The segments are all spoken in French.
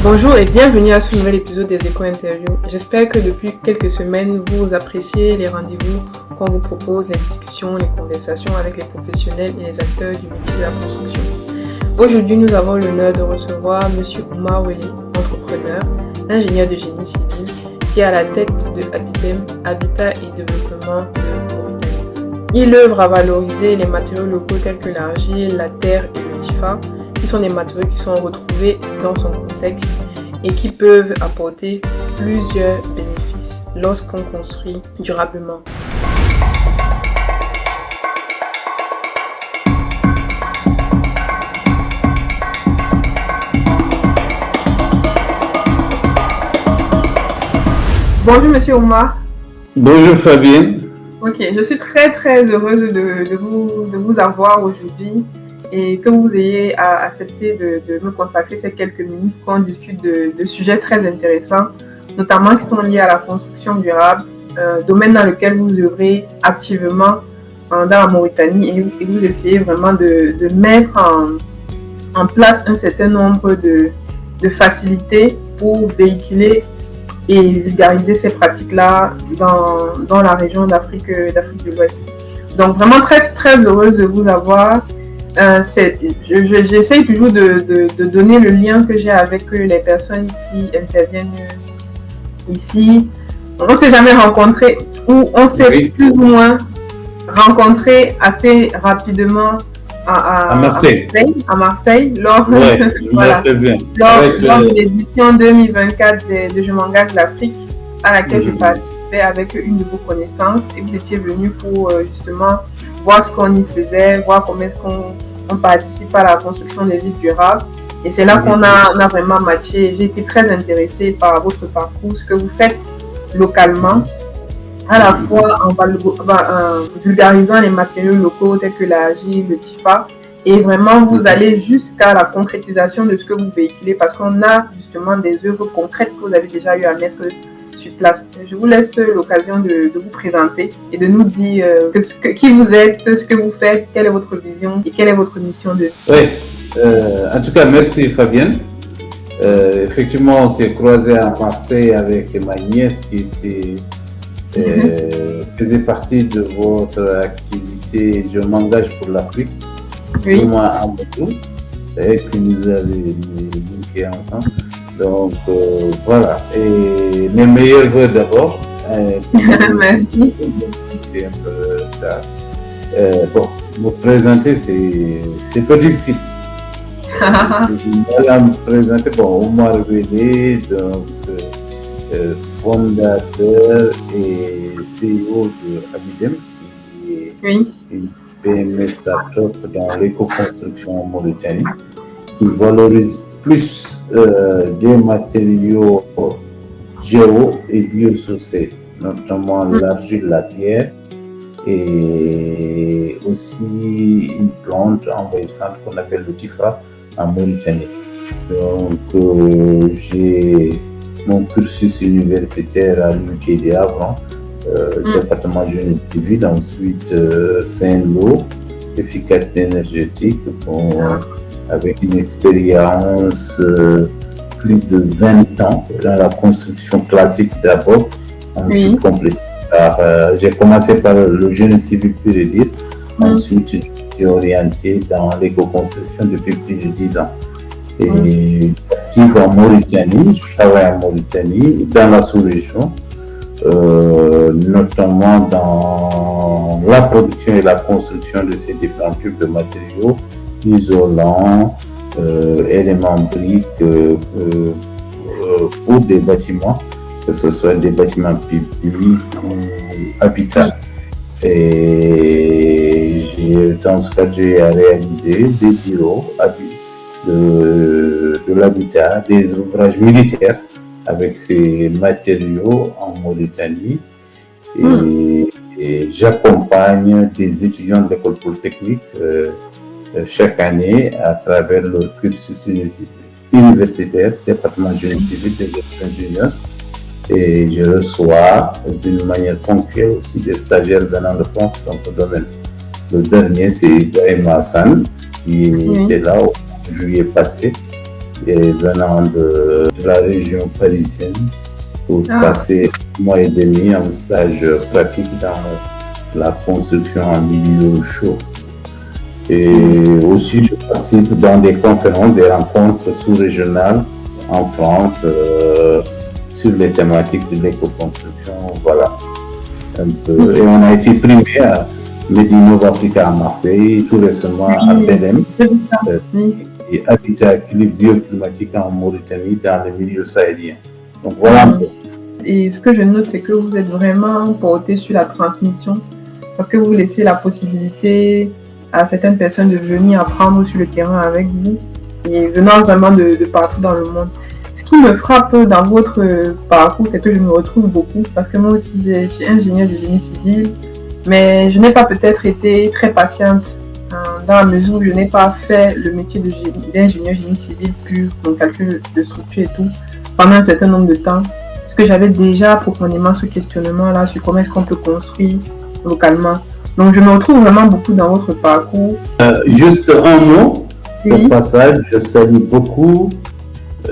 Bonjour et bienvenue à ce nouvel épisode des Éco-Interviews. J'espère que depuis quelques semaines, vous appréciez les rendez-vous qu'on vous propose, les discussions, les conversations avec les professionnels et les acteurs du métier de la construction. Aujourd'hui, nous avons l'honneur de recevoir M. Oumar Weli, entrepreneur, ingénieur de génie civil, qui est à la tête de Abidem, Habitat et Développement de Mauritanie. Il œuvre à valoriser les matériaux locaux tels que l'argile, la terre et le tifa, qui sont des matériaux qui sont retrouvés dans son contexte et qui peuvent apporter plusieurs bénéfices lorsqu'on construit durablement. Bonjour Monsieur Oumar. Bonjour Fabienne. Ok, je suis très heureuse de vous avoir aujourd'hui et que vous ayez accepté de me consacrer ces quelques minutes pour qu'on discute de sujets très intéressants, notamment qui sont liés à la construction durable, domaine dans lequel vous œuvrez activement dans la Mauritanie et vous essayez vraiment de mettre en place un certain nombre de facilités pour véhiculer et vulgariser ces pratiques-là dans la région d'Afrique de l'Ouest. Donc vraiment très heureuse de vous avoir. J'essaye toujours de donner le lien que j'ai avec les personnes qui interviennent ici. On ne s'est jamais rencontrés ou on s'est plus ou moins rencontrés assez rapidement à Marseille lors de l'édition 2024 de Je m'engage l'Afrique, à laquelle je participais avec une de vos connaissances et vous étiez venu pour justement voir ce qu'on y faisait, voir comment est-ce qu'on participe à la construction des villes durables. Et c'est là qu'on a vraiment matché. J'ai été très intéressée par votre parcours, ce que vous faites localement, à la fois en vulgarisant les matériaux locaux tels que l'argile, le tifa, et vraiment vous allez jusqu'à la concrétisation de ce que vous véhiculez, parce qu'on a justement des œuvres concrètes que vous avez déjà eu à mettre sur place. Je vous laisse l'occasion de vous présenter et de nous dire qui vous êtes, ce que vous faites, quelle est votre vision et quelle est votre mission de... Oui, en tout cas, merci Fabienne. Effectivement, on s'est croisé à Marseille avec ma nièce qui faisait partie de votre activité Je m'engage pour l'Afrique. Oui. Moi, à Moto, et qui nous avait linké ensemble. Donc voilà, et mes meilleurs vœux d'abord. Merci. C'est un peu tard. Bon, me présenter, c'est peu difficile. Je vais me présenter, Oumar Weli, donc fondateur et CEO de Abidem, qui est une PME start-up dans l'éco-construction en Mauritanie, qui valorise plus des matériaux géo et biosourcés, notamment l'argile, la terre, et aussi une plante envahissante qu'on appelle le tifa en Mauritanie. Donc j'ai mon cursus universitaire à l'UQD avant, département génie civil, ensuite Saint-Lô, efficacité énergétique, avec une expérience plus de 20 ans dans la construction classique d'abord, ensuite complétée par... j'ai commencé par le génie civil pur et dire, ensuite je suis orienté dans l'éco-construction depuis plus de 10 ans. Et active en Mauritanie, je travaille en Mauritanie, dans la sous-région, notamment dans la production et la construction de ces différents types de matériaux, isolants, éléments briques pour des bâtiments, que ce soit des bâtiments publics ou habitat. Et dans ce cas, j'ai réalisé des bureaux de l'habitat, des ouvrages militaires avec ces matériaux en Mauritanie. Et j'accompagne des étudiants de l'école polytechnique chaque année à travers leur cursus universitaire, département génie civil, des ingénieurs. Et je reçois d'une manière ponctuelle aussi des stagiaires venant de France dans ce domaine. Le dernier, c'est Ibrahim Hassan, qui était là au juillet passé. et venant de la région parisienne pour passer 1 mois et demi en stage pratique dans la construction en milieu chaud. Et aussi, je participe dans des conférences, des rencontres sous-régionales en France sur les thématiques de l'éco-construction. Voilà, un peu. Et on a été primé à Made in Africa à Marseille, tout récemment à Belém, et Habitat équilibre bioclimatique en Mauritanie dans le milieu sahélien. Donc voilà un peu. Et ce que je note, c'est que vous êtes vraiment porté sur la transmission, parce que vous laissez la possibilité à certaines personnes de venir apprendre sur le terrain avec vous, et venant vraiment de partout dans le monde. Ce qui me frappe dans votre parcours, c'est que je me retrouve beaucoup, parce que moi aussi, je suis ingénieure de génie civil, mais je n'ai pas peut-être été très patiente dans la mesure où je n'ai pas fait le métier d'ingénieur génie civil pur, donc calcul de structure et tout, pendant un certain nombre de temps, parce que j'avais déjà profondément ce questionnement-là sur comment est-ce qu'on peut construire localement. Donc, je me retrouve vraiment beaucoup dans votre parcours. Juste un mot, au passage, je salue beaucoup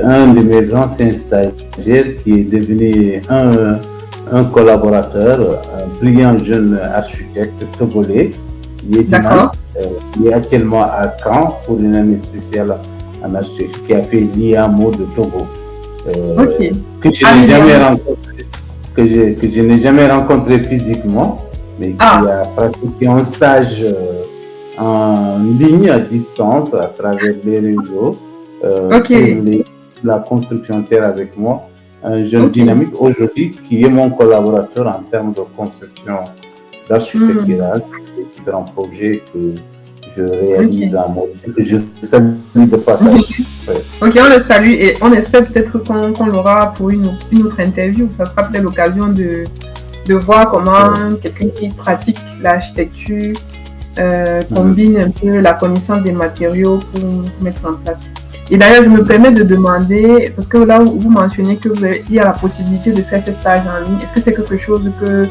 un de mes anciens stagiaires qui est devenu un collaborateur, un brillant jeune architecte togolais, qui est actuellement à Caen pour une année spéciale en architecture, qui a fait l'IAMO de Togo. Que je n'ai jamais rencontré physiquement, mais qui a pratiqué un stage en ligne à distance à travers les réseaux sur la construction terre avec moi. Un jeune dynamique aujourd'hui qui est mon collaborateur en termes de construction d'architecture, différents projets que je réalise à moi. Je salue de passage. Ok, on le salue et on espère peut-être qu'on l'aura pour une autre interview. Ça sera peut-être l'occasion de voir comment quelqu'un qui pratique l'architecture combine un peu la connaissance des matériaux pour mettre en place. Et d'ailleurs, je me permets de demander, parce que là, vous mentionnez que il y a la possibilité de faire ces stages en ligne. Est-ce que c'est quelque chose que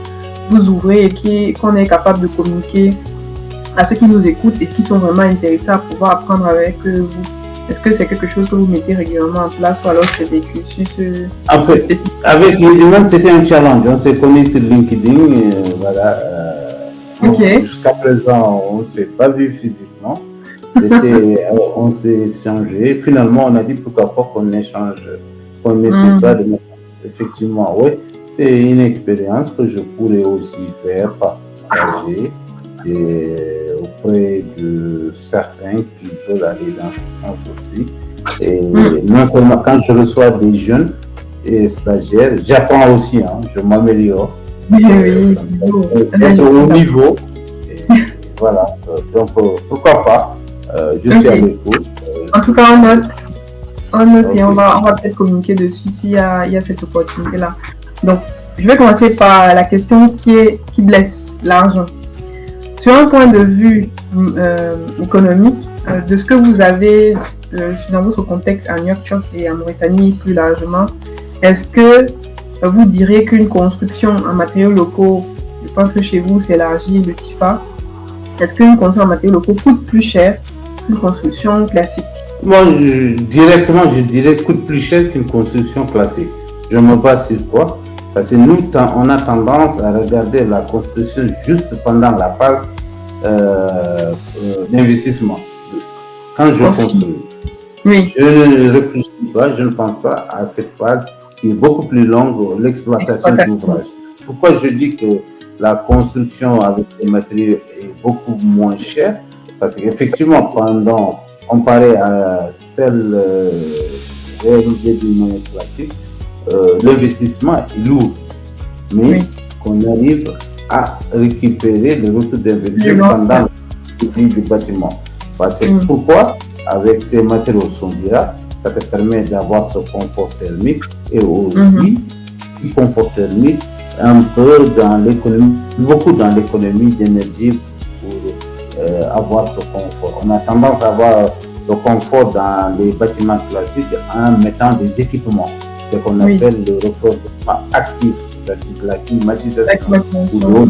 vous ouvrez et qu'on est capable de communiquer à ceux qui nous écoutent et qui sont vraiment intéressés à pouvoir apprendre avec vous? Est-ce que c'est quelque chose que vous mettez régulièrement en place ou alors c'est des cursus en fait, spécifiques? Avec LinkedIn, c'était un challenge. On s'est connus sur LinkedIn. Jusqu'à présent, on ne s'est pas vu physiquement. On s'est échangé. Finalement, on a dit pourquoi pas qu'on échange, qu'on n'essaie pas de mettre. Effectivement, oui, c'est une expérience que je pourrais aussi faire, partager auprès de certains qui veulent aller dans ce sens aussi. Et non seulement quand je reçois des jeunes et stagiaires, j'apprends aussi, je m'améliore. D'être au niveau. Et voilà, donc pourquoi pas. Je suis à l'écoute. En tout cas, on note et on va peut-être communiquer dessus s'il y a cette opportunité-là. Donc, je vais commencer par la question qui blesse, l'argent. Sur un point de vue économique, de ce que vous avez dans votre contexte à Nouakchott et en Mauritanie plus largement, est-ce que vous diriez qu'une construction en matériaux locaux, je pense que chez vous c'est l'argile, le TIFA, est-ce qu'une construction en matériaux locaux coûte plus cher qu'une construction classique? Moi, directement, je dirais coûte plus cher qu'une construction classique. Je me base sur quoi? Parce que nous, on a tendance à regarder la construction juste pendant la phase d'investissement. Quand je construis, je ne réfléchis pas, je ne pense pas à cette phase qui est beaucoup plus longue, l'exploitation de l'ouvrage. Pourquoi je dis que la construction avec des matériaux est beaucoup moins chère? Parce qu'effectivement, comparé à celle réalisée d'une manière classique, l'investissement est lourd, mais qu'on arrive à récupérer le retour d'investissement pendant le prix du bâtiment. Parce que pourquoi? Avec ces matériaux sondières, ça te permet d'avoir ce confort thermique et aussi ce confort thermique un peu dans l'économie, beaucoup dans l'économie d'énergie pour avoir ce confort. On a tendance à avoir le confort dans les bâtiments classiques en mettant des équipements, ce qu'on appelle le refroidissement actif, c'est-à-dire la climatisation.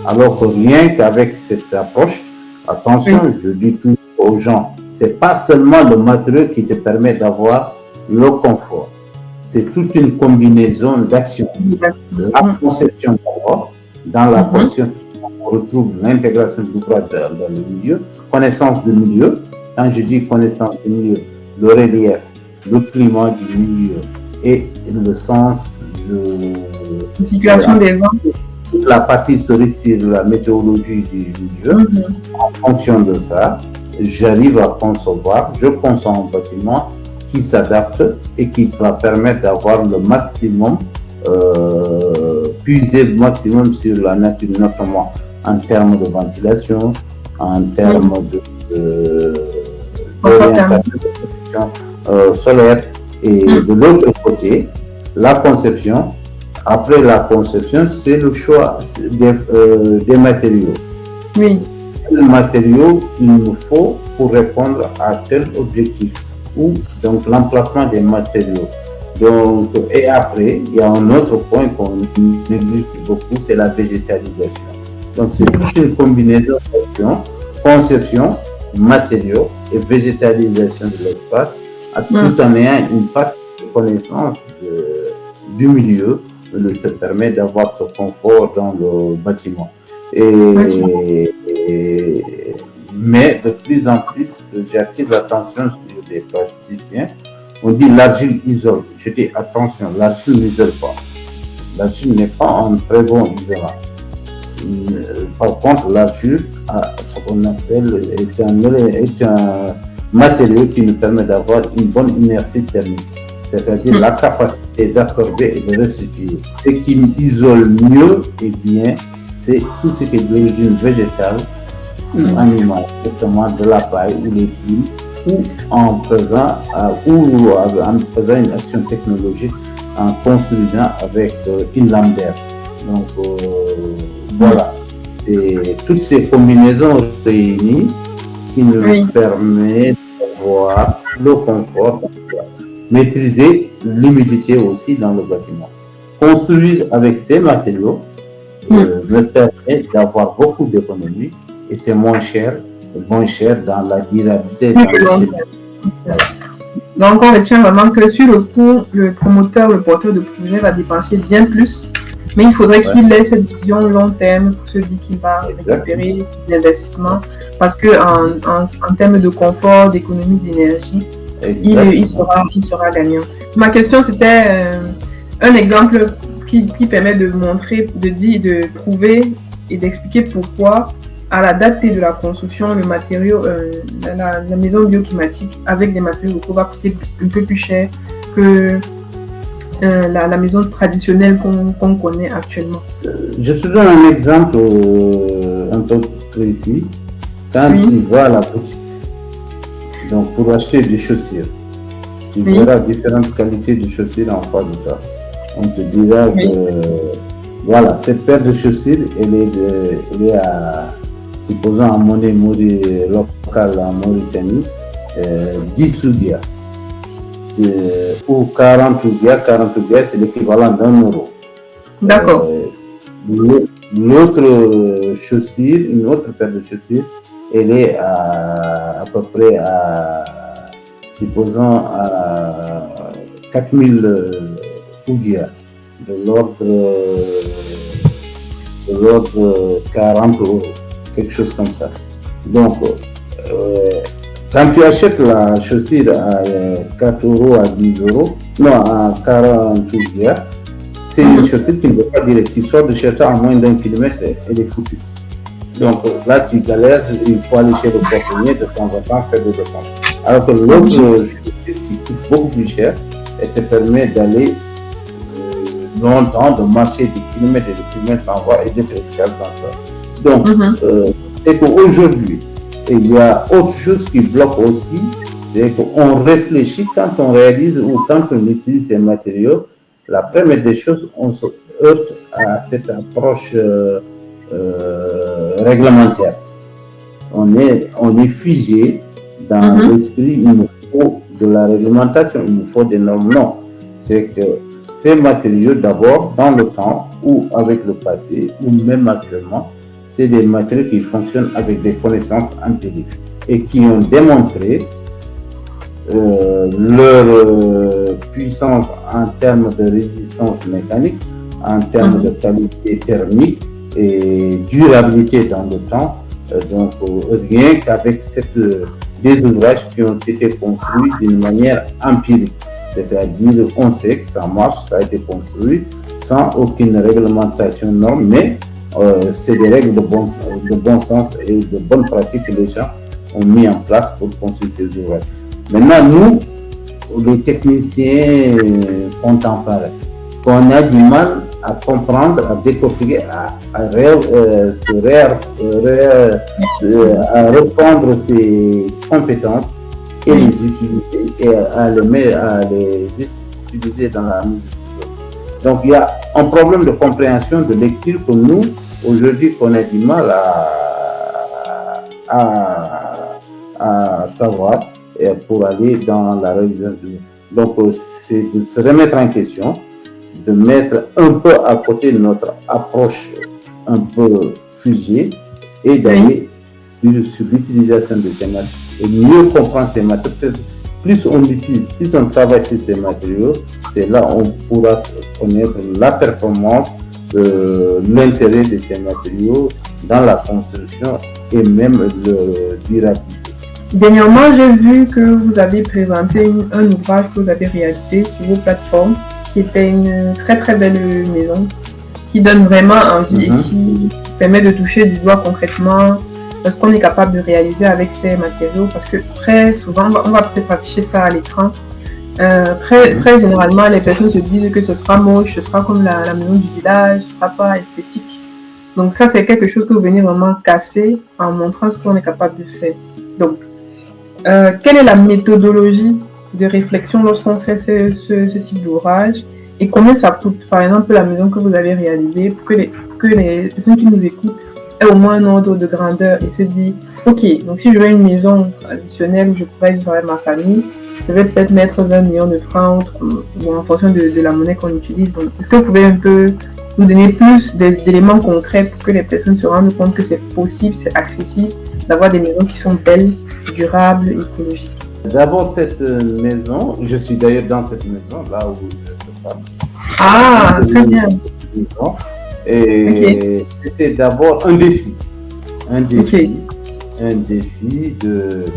Alors que rien qu'avec cette approche, attention, je dis toujours aux gens, c'est pas seulement le matériau qui te permet d'avoir le confort. C'est toute une combinaison d'actions. La conception d'abord, dans la conception, on retrouve l'intégration de l'ouvrage dans le milieu, connaissance du milieu. Quand je dis connaissance du milieu, le relief, le climat du milieu et le sens de la circulation des vents. Toute la partie historique sur la météorologie du milieu. En fonction de ça, j'arrive à concevoir, je conçois un bâtiment qui s'adapte et qui va permettre d'avoir le maximum, puiser le maximum sur la nature, notamment en termes de ventilation, en termes d'orientation de protection solaire. Et de l'autre côté, la conception. Après la conception, c'est le choix des matériaux. Oui. Quel matériau il nous faut pour répondre à tel objectif, ou donc l'emplacement des matériaux. Donc, et après, il y a un autre point qu'on néglige beaucoup, c'est la végétalisation. Donc, c'est toute une combinaison d'actions, conception, matériaux et végétalisation de l'espace, tout en ayant une partie de connaissance du milieu, te permet d'avoir ce confort dans le bâtiment. Mais de plus en plus, j'attire l'attention sur les plasticiens. On dit l'argile isole. Je dis attention, l'argile n'isole pas. L'argile n'est pas un très bon isolant. Par contre, l'argile, ce qu'on appelle, est un matériau qui nous permet d'avoir une bonne inertie thermique, c'est-à-dire la capacité d'absorber et de restituer. Ce qui isole mieux et bien, c'est tout ce qui est d'origine végétale ou animale, notamment de la paille ou les plumes, ou en faisant une action technologique, en construisant avec une lame d'air. Donc voilà, et toutes ces combinaisons réunies qui nous permettent d'avoir le confort, maîtriser l'humidité aussi dans le bâtiment. Construire avec ces matériaux me permet d'avoir beaucoup d'économies et c'est moins cher dans la durabilité. Donc on retient vraiment que sur le coup, le promoteur, le porteur de projet va dépenser bien plus, mais il faudrait qu'il ait cette vision long terme pour celui qui va récupérer l'investissement, parce que en termes de confort, d'économie d'énergie, il sera gagnant. Ma question, c'était un exemple qui permet de montrer, de prouver et d'expliquer pourquoi, à la date de la construction, le matériau, la maison bioclimatique avec des matériaux locaux va coûter un peu plus cher que la maison traditionnelle qu'on connaît actuellement. Je te donne un exemple un peu précis. Quand tu vas à la boutique, donc pour acheter des chaussures, tu verras différentes qualités de chaussures en face de toi. On te dira que voilà, cette paire de chaussures, elle est à, supposons en monnaie locale en Mauritanie, 10 roudias. Ou 40 roudias. 40 roudias, c'est l'équivalent d'€1. D'accord. L'autre chaussure, une autre paire de chaussures, elle est à peu près à, supposons, à 4000 roudias, de l'ordre 40 €, quelque chose comme ça. Donc, quand tu achètes la chaussure à 4 € à 10 €, non, à 40 roudias, c'est une chaussure qui ne veut pas dire que tu sors de chez toi en moins d'1 kilomètre, elle est foutue. Donc là, tu galères, il faut aller chez le porte-monnaie de temps en temps faire des dépenses. Alors que l'autre chaussure qui coûte beaucoup plus cher, elle te permet d'aller longtemps, de marcher des kilomètres et des kilomètres sans voir et d'être efficace dans ça. Donc, c'est qu'aujourd'hui, il y a autre chose qui bloque aussi, c'est qu'on réfléchit quand on réalise ou quand on utilise ces matériaux. La première des choses, on se heurte à cette approche réglementaire. On est figé dans l'esprit, il nous faut de la réglementation, il nous faut des normes. Non, c'est que ces matériaux, d'abord, dans le temps ou avec le passé, ou même actuellement, c'est des matériaux qui fonctionnent avec des connaissances empiriques. et qui ont démontré leur puissance en termes de résistance mécanique, en termes de qualité thermique et durabilité dans le temps. Donc rien qu'avec des ouvrages qui ont été construits d'une manière empirique, c'est-à-dire on sait que ça marche, ça a été construit sans aucune réglementation norme, mais c'est des règles de bon sens et de bonnes pratiques que les gens ont mis en place pour construire ces ouvrages. Maintenant, nous, les techniciens contemporains, qu'on a du mal à comprendre, à décortiquer, à reprendre ces compétences et les utiliser et à les utiliser dans la musique. Donc il y a un problème de compréhension, de lecture que nous, aujourd'hui, qu'on a du mal à savoir pour aller dans la réalisation. Donc c'est de se remettre en question, de mettre un peu à côté notre approche un peu figée et d'aller sur l'utilisation de ces matériaux et mieux comprendre ces matériaux. Plus on utilise, plus on travaille sur ces matériaux, c'est là où on pourra connaître la performance, l'intérêt de ces matériaux dans la construction et même leur durabilité. Dernièrement, j'ai vu que vous avez présenté un ouvrage que vous avez réalisé sur vos plateformes, qui était une très très belle maison, qui donne vraiment envie et qui permet de toucher du doigt concrètement ce qu'on est capable de réaliser avec ces matériaux, parce que très souvent, on va peut-être afficher ça à l'écran, très généralement les personnes se disent que ce sera moche, ce sera comme la maison du village, ce sera pas esthétique. Donc ça, c'est quelque chose que vous venez vraiment casser en montrant ce qu'on est capable de faire. Donc, quelle est la méthodologie de réflexion lorsqu'on fait ce type d'ouvrage et combien ça coûte, par exemple, la maison que vous avez réalisée, pour que les personnes qui nous écoutent aient au moins un ordre de grandeur et se disent, ok, donc si je veux une maison traditionnelle où je pourrais vivre avec ma famille, je vais peut-être mettre 20 millions de francs ou en fonction de la monnaie qu'on utilise. Donc, est-ce que vous pouvez un peu nous donner plus d'éléments concrets pour que les personnes se rendent compte que c'est possible, c'est accessible d'avoir des maisons qui sont belles, durables, écologiques? D'abord, cette maison, je suis d'ailleurs dans cette maison, là où je parle. Ah, très bien. Maison, et c'était d'abord un défi. Un défi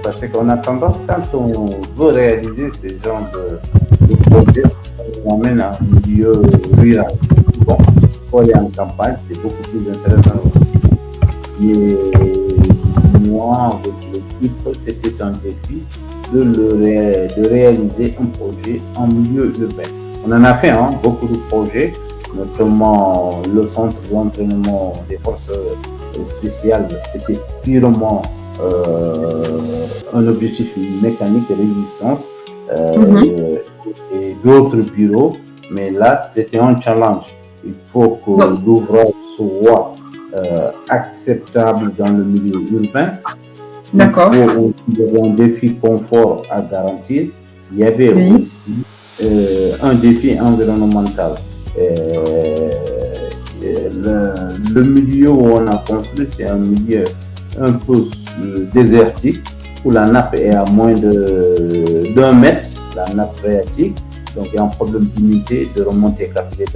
parce qu'on a tendance, quand on veut réaliser ce genre de projet, on emmène un milieu rural. Bon, pour aller en campagne, c'est beaucoup plus intéressant. Et moi, avec l'équipe, c'était un défi de réaliser un projet en milieu urbain. On en a fait beaucoup de projets, notamment le centre d'entraînement des forces spéciales. C'était purement un objectif mécanique de résistance et d'autres bureaux, mais là c'était un challenge. Il faut que l'ouvrage soit acceptable dans le milieu urbain. D'accord. Il y avait un défi confort à garantir. Il y avait aussi un défi environnemental. Le milieu où on a construit, c'est un milieu un peu désertique, où la nappe est à moins d'1 mètre, la nappe phréatique. Donc il y a un problème d'humidité, de remontée capillaire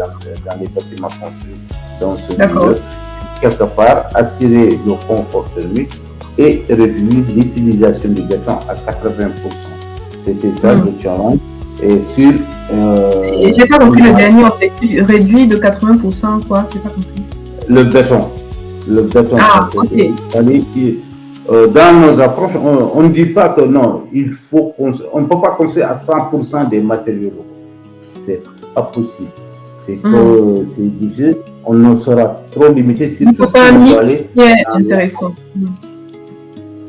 dans les bâtiments construits dans ce milieu. Quelque part, assurer le confort thermique et réduire l'utilisation du béton à 80%. C'était ça le challenge. Et sur. Et j'ai pas compris le dernier objectif, réduit de 80%, quoi, j'ai pas compris. Le béton. Ah, ok. Dans nos approches, on ne dit pas que non, on ne peut pas construire à 100% des matériaux locaux. C'est pas possible. C'est que c'est difficile. On ne sera trop limité. Il faut faire un mix qui est intéressant.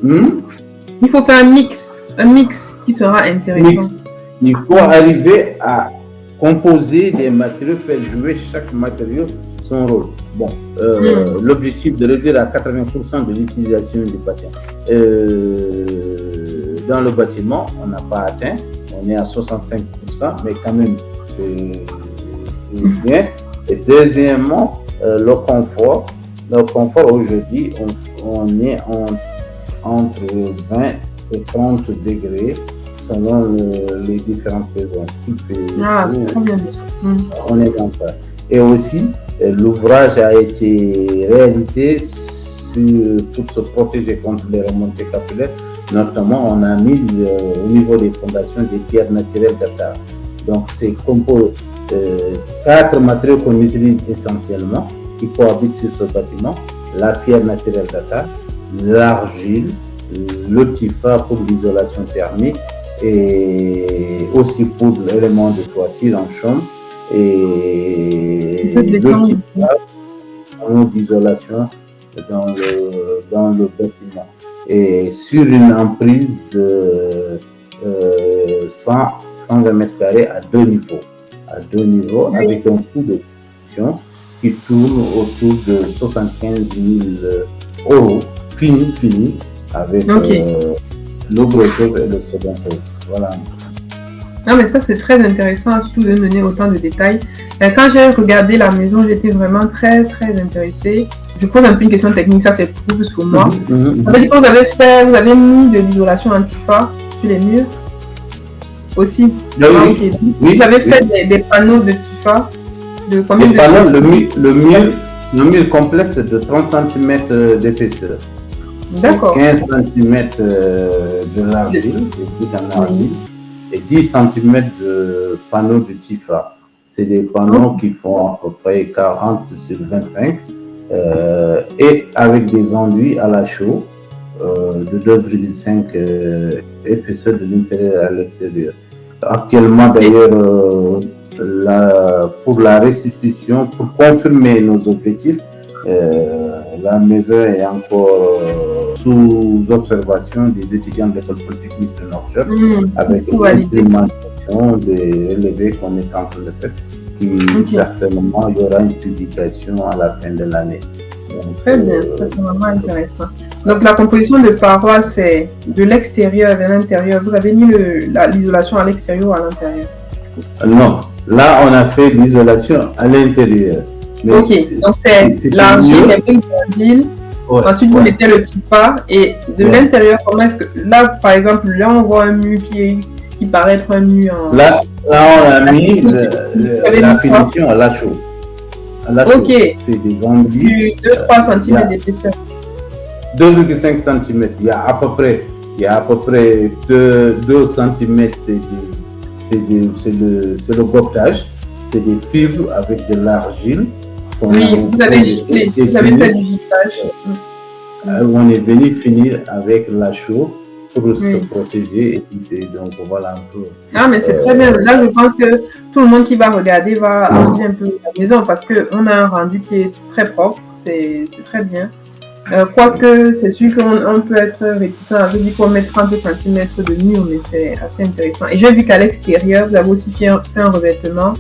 Il faut faire un mix qui sera intéressant. Il faut arriver à composer des matériaux, faire jouer chaque matériau son rôle. Bon, l'objectif de réduire à 80% de l'utilisation du bâtiment. Dans le bâtiment, on n'a pas atteint, on est à 65%, mais quand même, c'est bien. Et deuxièmement, le confort aujourd'hui, on est entre 20 et 30 degrés selon les différentes saisons. C'est très bien. On est dans ça. Et aussi, l'ouvrage a été réalisé pour se protéger contre les remontées capillaires. Notamment, on a mis au niveau des fondations des pierres naturelles Dakar. Donc, c'est composé 4 matériaux qu'on utilise essentiellement, qui cohabitent sur ce bâtiment: la pierre naturelle Dakar, l'argile, le tifa pour l'isolation thermique, et aussi pour l'élément de toiture en chaume, et le tifa d'isolation dans le bâtiment. Et sur une emprise de 120 mètres carrés à deux niveaux, avec un coût de construction qui tourne autour de 75 000 euros, fini, avec le gros œuvre et le second œuvre. Voilà. Non, mais ça, c'est très intéressant, surtout de donner autant de détails. Quand j'ai regardé la maison, j'étais vraiment très, très intéressée. Je pose un peu une question technique, ça, c'est plus pour moi. Ça veut dire que vous avez mis de l'isolation antifa sur les murs aussi? Oui. Vous avez fait des panneaux de tifa de combien de panneaux? Le mur complexe de 30 cm d'épaisseur. D'accord. 15 cm de l'argile, et 10 cm de panneaux de tifa. C'est des panneaux qui font à peu près 40 sur 25 et avec des enduits à la chaux de 2,5 épaisseur de l'intérieur à l'extérieur. Actuellement, d'ailleurs, pour la restitution, pour confirmer nos objectifs, la maison est encore sous observation des étudiants de l'école polytechnique de Nouakchott, avec l'instrumentation des relevés qu'on est en train de faire, qui certainement il y aura une publication à la fin de l'année. Donc, très bien, ça c'est vraiment intéressant. Donc la composition de parois, c'est de l'extérieur vers l'intérieur. Vous avez mis l'isolation à l'extérieur ou à l'intérieur? Non, là on a fait l'isolation à l'intérieur. Mais donc c'est l'argile, les briques d'argile. Ensuite, vous mettez le tifa et de l'intérieur, comment est-ce que... Là, par exemple, là, on voit un mur qui paraît être un mur en... Là on a mis la finition à la chaux. C'est des enduits. 2-3 cm d'épaisseur. 2,5 cm. Il y a à peu près 2 cm, c'est le gobtage. C'est des fibres avec de l'argile. Oui, vous avez fait du giclage. On est venu finir avec la chaux pour se protéger, et puis donc voilà un peu. Ah, mais c'est très bien. Là, je pense que tout le monde qui va regarder va enlever un peu la maison parce qu'on a un rendu qui est très propre, c'est très bien. Quoique, c'est sûr qu'on peut être réticent à dire qu'on met 30 cm de mur, mais c'est assez intéressant. Et j'ai vu qu'à l'extérieur, vous avez aussi fait un revêtement.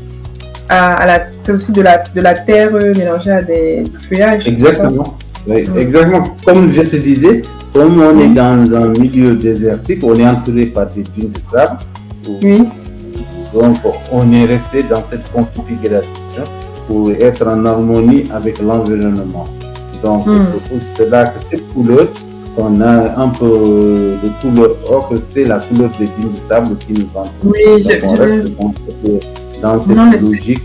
C'est aussi de la terre mélangée à des feuillages. Exactement. Oui, exactement. Comme je te disais, comme on est dans un milieu désertique, on est entouré par des dunes de sable. Donc, on est resté dans cette configuration pour être en harmonie avec l'environnement. Donc, c'est pour cela que cette couleur, on a un peu de couleur ocre, c'est la couleur des dunes de sable qui nous entoure. Oui, donc, on reste dans cette logique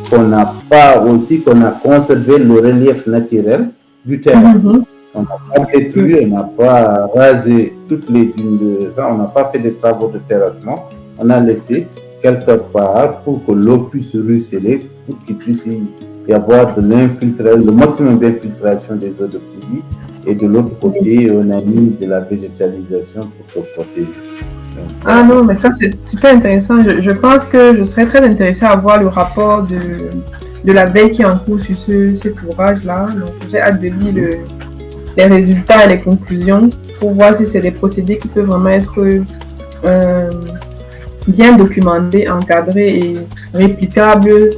qu'on a conservé le relief naturel du terrain. On n'a pas détruit, on n'a pas rasé toutes les dunes de ça, on n'a pas fait de travaux de terrassement. On a laissé quelque part pour que l'eau puisse ruisseler, pour qu'il puisse y avoir le maximum d'infiltration des eaux de pluie. Et de l'autre côté, on a mis de la végétalisation pour se protéger. Ah non, mais ça c'est super intéressant. Je pense que je serais très intéressée à voir le rapport de l'abeille qui est en cours sur cet ouvrage-là. Donc j'ai hâte de lire les résultats et les conclusions pour voir si c'est des procédés qui peuvent vraiment être bien documentés, encadrés et réplicables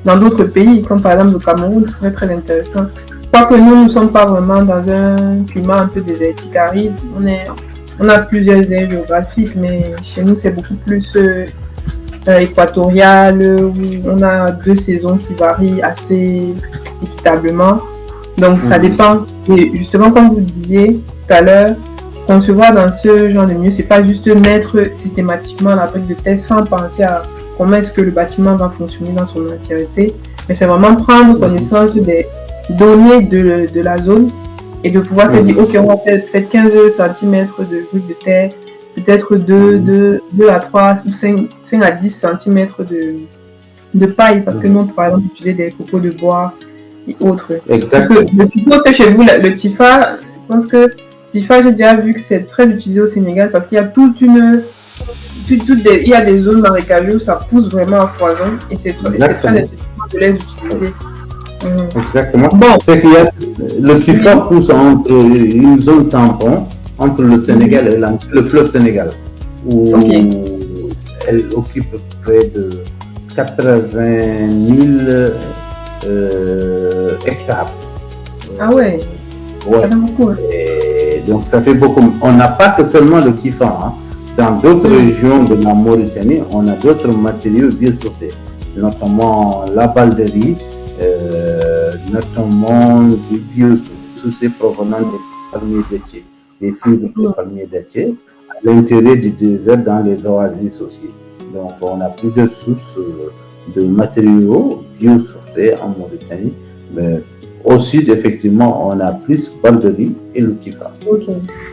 dans d'autres pays, comme par exemple le Cameroun. Ce serait très intéressant. Quoique nous ne sommes pas vraiment dans un climat un peu désertique aride. On a plusieurs aires géographiques, mais chez nous, c'est beaucoup plus équatorial, où on a 2 saisons qui varient assez équitablement. Donc, ça dépend. Et justement, comme vous disiez tout à l'heure, concevoir dans ce genre de milieu, c'est pas juste mettre systématiquement la brique de terre sans penser à comment est-ce que le bâtiment va fonctionner dans son entièreté, mais c'est vraiment prendre connaissance des données de la zone et de pouvoir se dire, ok, on va faire peut-être 15 cm de brique de terre, peut-être 2 à 3 ou 5 à 10 cm de paille, parce que nous, on peut par exemple utiliser des copeaux de bois et autres. Exactement. Je suppose que chez vous, le Tifa, je pense que Tifa, j'ai déjà vu que c'est très utilisé au Sénégal parce qu'il y a il y a des zones marécageuses où ça pousse vraiment à foison et c'est très intéressant de les utiliser. Exactement. Bon. C'est qu'il y a le Tifa pousse entre une zone tampon entre le Sénégal et le fleuve Sénégal, où elle occupe près de 80 000 hectares. Ah ouais. Ouais. Et donc ça fait beaucoup. On n'a pas que seulement le Tifa. Hein. Dans d'autres régions de la Mauritanie, on a d'autres matériaux biosourcés, notamment la balderie, notamment du biosourcés provenant des palmiers dattiers, des fibres de palmiers dattiers, à l'intérieur du désert, dans les oasis aussi. Donc on a plusieurs sources de matériaux biosourcés en Mauritanie, mais au sud, effectivement, on a plus balderie et le Tifa. Ok,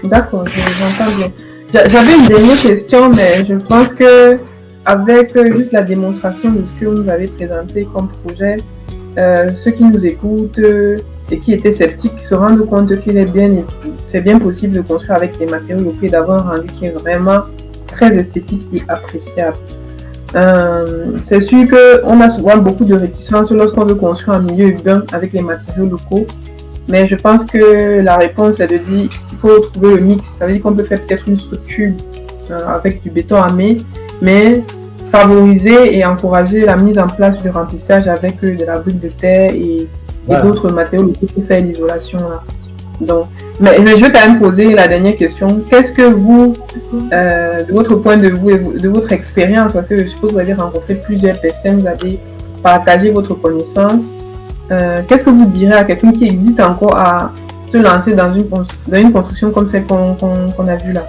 d'accord, j'entends bien. J'avais une dernière question, mais je pense que avec juste la démonstration de ce que vous avez présenté comme projet, ceux qui nous écoutent et qui étaient sceptiques se rendent compte qu'il c'est bien possible de construire avec des matériaux locaux et d'avoir un rendu qui est vraiment très esthétique et appréciable. C'est sûr qu'on a souvent beaucoup de réticences lorsqu'on veut construire un milieu urbain avec les matériaux locaux, mais je pense que la réponse est de dire qu'il faut trouver le mix. Ça veut dire qu'on peut faire peut-être une structure avec du béton armé, mais favoriser et encourager la mise en place du remplissage avec de la brique de terre et d'autres matériaux locaux pour faire l'isolation là. Donc, mais je vais quand même poser la dernière question. Qu'est-ce que vous, de votre point de vue et de votre expérience, parce que je suppose que vous avez rencontré plusieurs personnes, vous avez partagé votre connaissance, qu'est-ce que vous direz à quelqu'un qui hésite encore à se lancer dans une construction comme celle qu'on a vue là?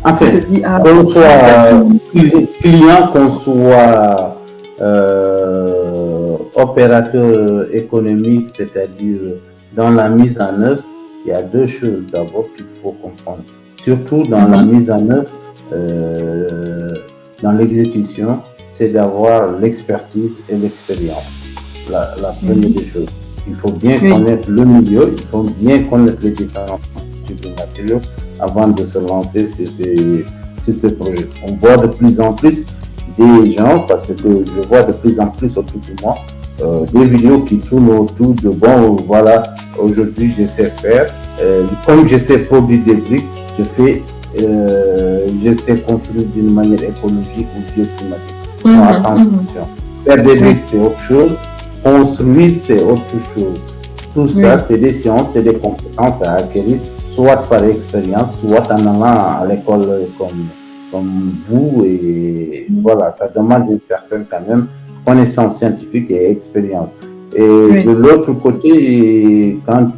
En fait, qu'on soit client, qu'on soit opérateur économique, c'est-à-dire dans la mise en œuvre, il y a deux choses d'abord qu'il faut comprendre. Surtout dans la mise en œuvre, dans l'exécution, c'est d'avoir l'expertise et l'expérience. La première des choses. Il faut bien connaître le milieu, il faut bien connaître les différents types de matériaux avant de se lancer sur ce projet. On voit de plus en plus des gens, parce que je vois de plus en plus autour de moi, des vidéos qui tournent autour de bon, voilà, aujourd'hui je sais faire, comme je sais produire des briques, je sais construire d'une manière écologique ou bioclimatique. Attention, faire des briques c'est autre chose, construire c'est autre chose. Tout ça c'est des sciences, c'est des compétences à acquérir, soit par expérience, soit en allant à l'école comme vous, et voilà, ça demande une certaine quand même connaissance scientifique et expérience. Et de l'autre côté, quand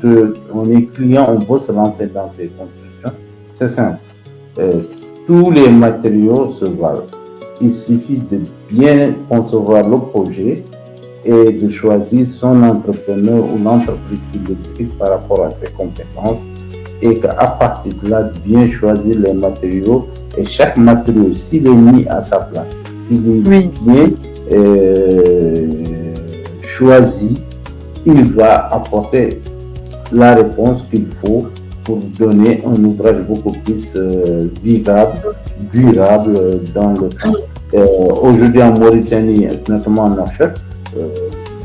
on est client, on peut se lancer dans ces constructions. C'est simple. Tous les matériaux se valent. Il suffit de bien concevoir le projet et de choisir son entrepreneur ou l'entreprise qui l'exécute par rapport à ses compétences, et qu'à partir de là, bien choisir les matériaux, et chaque matériau, s'il est mis à sa place, s'il est bien choisi, il va apporter la réponse qu'il faut pour donner un ouvrage beaucoup plus vivable, durable dans le temps. Aujourd'hui en Mauritanie, notamment en Nouakchott,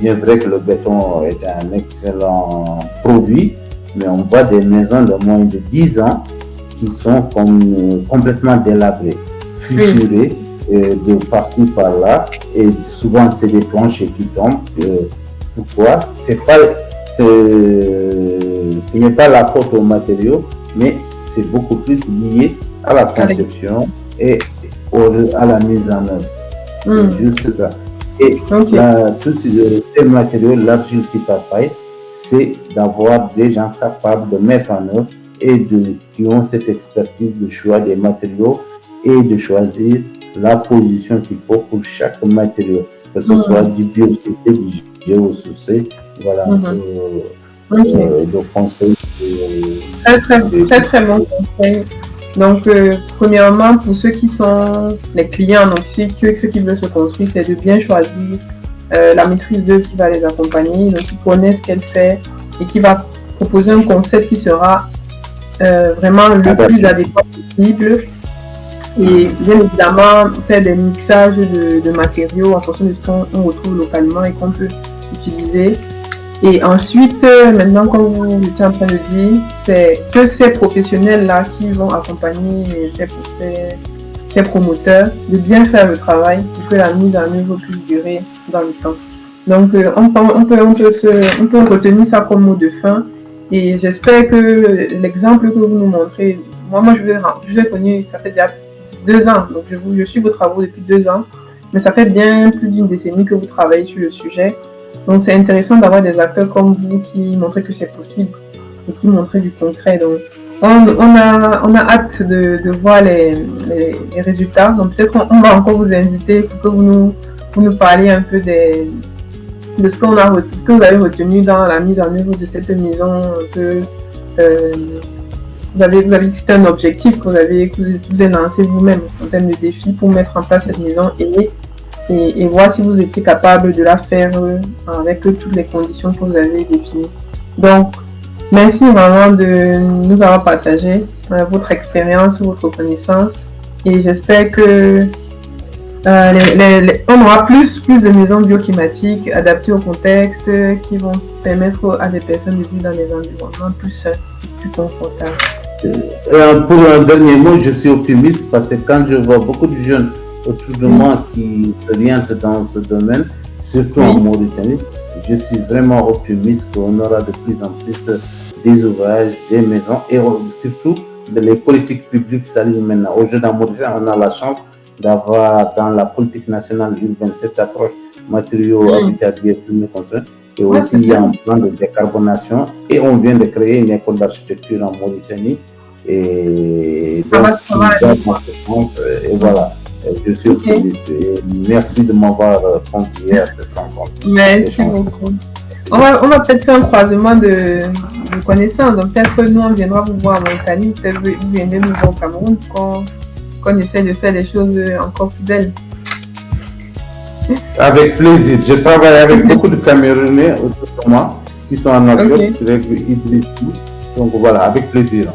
bien vrai que le béton est un excellent produit, mais on voit des maisons de moins de 10 ans qui sont complètement délabrées, fissurées de par-ci par-là, et souvent c'est des planchers qui tombent. Pourquoi? Ce n'est pas la faute aux matériaux, mais c'est beaucoup plus lié à la conception et à la mise en œuvre. C'est juste ça. Et tous ces matériaux, l'argile qui paille, c'est d'avoir des gens capables de mettre en œuvre et qui ont cette expertise de choix des matériaux et de choisir la position qu'il faut pour chaque matériau, que ce soit du biosourcé, du géosourcé, voilà le conseil. Très bon conseil. Donc, premièrement, pour ceux qui sont les clients, donc ceux qui veulent se construire, c'est de bien choisir la maîtrise d'œuvre qui va les accompagner, donc qui connaît ce qu'elle fait et qui va proposer un concept qui sera vraiment le plus adéquat possible. Et bien évidemment, faire des mixages de matériaux en fonction de ce qu'on retrouve localement et qu'on peut utiliser. Et ensuite, maintenant, comme vous étiez en train de dire, c'est que ces professionnels-là qui vont accompagner ces promoteurs de bien faire le travail pour que la mise en œuvre puisse durer dans le temps. Donc, on peut retenir ça comme mot de fin. Et j'espère que l'exemple que vous nous montrez, moi je vous ai connu, ça fait déjà 2 ans. Donc, je suis vos travaux depuis 2 ans. Mais ça fait bien plus d'une décennie que vous travaillez sur le sujet. Donc, c'est intéressant d'avoir des acteurs comme vous qui montrent que c'est possible et qui montrent du concret. Donc, on a hâte de voir les résultats. Donc, peut-être on va encore vous inviter pour que vous nous parliez un peu de ce que vous avez retenu dans la mise en œuvre de cette maison. Vous avez cité un objectif que vous avez lancé vous-même en termes de défi pour mettre en place cette maison et voir si vous étiez capable de la faire avec toutes les conditions que vous avez définies. Donc, merci vraiment de nous avoir partagé votre expérience, votre connaissance et j'espère que on aura plus de maisons bioclimatiques adaptées au contexte qui vont permettre à des personnes de vivre dans des environnements plus sains, plus confortables. Pour un dernier mot, je suis optimiste parce que quand je vois beaucoup de jeunes autour de moi qui s'orientent dans ce domaine, surtout en Mauritanie, je suis vraiment optimiste qu'on aura de plus en plus des ouvrages, des maisons et surtout les politiques publiques s'alignent maintenant. Aujourd'hui, en Mauritanie, on a la chance d'avoir dans la politique nationale urbaine cette approche matériaux habitables construits et aussi il y a un plan de décarbonation et on vient de créer une école d'architecture en Mauritanie et donc dans ce sens et voilà. Je suis optimiste et merci de m'avoir convié à cette rencontre. Merci beaucoup. On va peut-être faire un croisement de connaissances. Donc peut-être que nous on viendra vous voir en Mauritanie, peut-être que vous viendrez nous voir au Cameroun qu'on essaie de faire des choses encore plus belles. Avec plaisir. Je travaille avec beaucoup de Camerounais autour de moi qui sont en avion, avec Idriss. Donc voilà, avec plaisir.